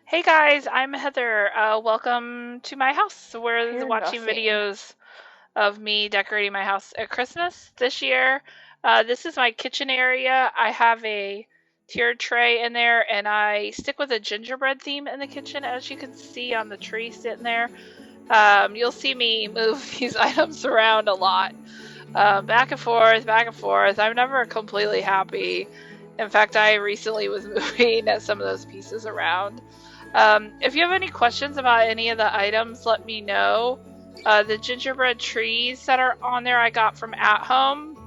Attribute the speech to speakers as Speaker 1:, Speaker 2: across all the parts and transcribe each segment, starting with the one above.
Speaker 1: Hey guys, I'm Heather. Welcome to my house. We're
Speaker 2: Hear
Speaker 1: watching
Speaker 2: nothing.
Speaker 1: videos of me decorating my house at Christmas this year. This is my kitchen area. I have a tiered tray in there, and I stick with a gingerbread theme in the kitchen, as you can see on the tree sitting there. You'll see me move these items around a lot, back and forth, back and forth. I'm never completely happy. In fact, I recently was moving some of those pieces around. If you have any questions about any of the items, let me know. The gingerbread trees that are on there I got from At Home.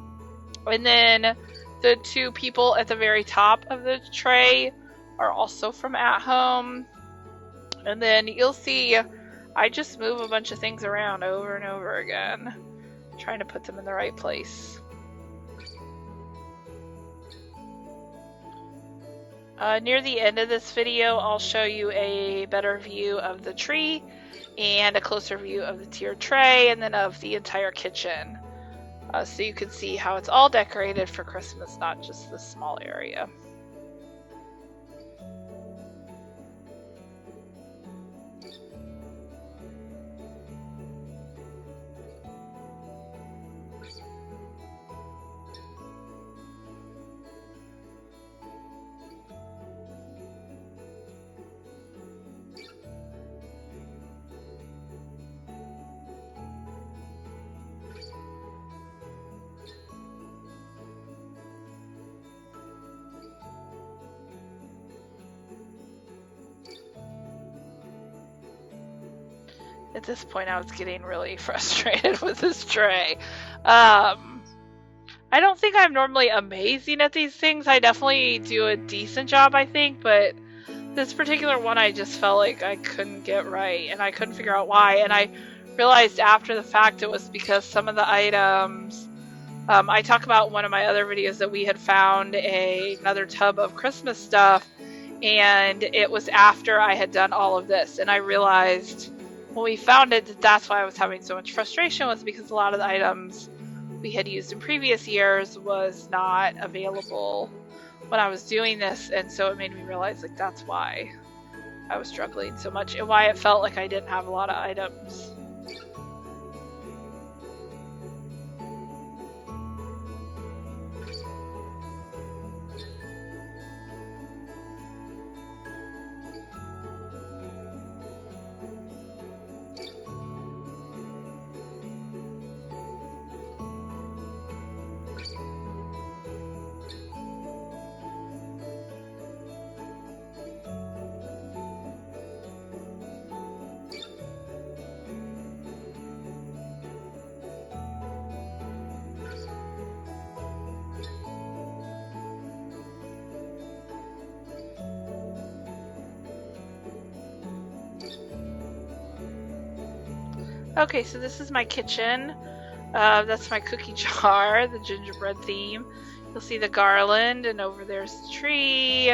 Speaker 1: And then the two people at the very top of the tray are also from At Home. And then you'll see I just move a bunch of things around over and over again, trying to put them in the right place. Near the end of this video, I'll show you a better view of the tree and a closer view of the tiered tray and then of the entire kitchen. So you can see how it's all decorated for Christmas, not just this small area. At this point, I was getting really frustrated with this tray. I don't think I'm normally amazing at these things. I definitely do a decent job, I think, but this particular one I just felt like I couldn't get right, and I couldn't figure out why. And I realized after the fact it was because some of the items, I talk about in one of my other videos that we had found another tub of Christmas stuff, and it was after I had done all of this, and I realized when we found it that that's why I was having so much frustration, was because a lot of the items we had used in previous years was not available when I was doing this, and so it made me realize like that's why I was struggling so much and why it felt like I didn't have a lot of items. Okay, so this is my kitchen. That's my cookie jar, the gingerbread theme. You'll see the garland, and over there's the tree.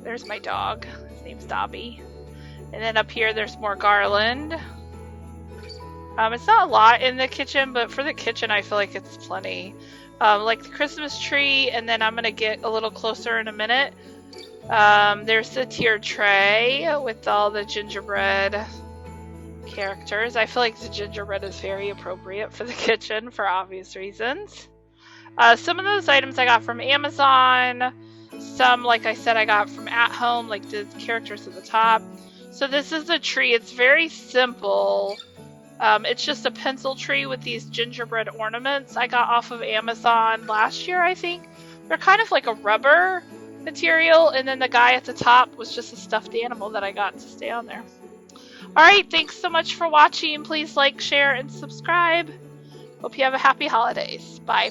Speaker 1: There's my dog. His name's Dobby. And then up here, there's more garland. It's not a lot in the kitchen, but for the kitchen, I feel like it's plenty. Like the Christmas tree, and then I'm going to get a little closer in a minute. There's the tiered tray with all the gingerbread characters. I feel like the gingerbread is very appropriate for the kitchen for obvious reasons. Some of those items I got from Amazon. Some, like I said, I got from At Home, like the characters at the top. So this is the tree. It's very simple. It's just a pencil tree with these gingerbread ornaments I got off of Amazon last year, I think. They're kind of like a rubber material, and then the guy at the top was just a stuffed animal that I got to stay on there. Alright, thanks so much for watching. Please like, share, and subscribe. Hope you have a happy holidays. Bye.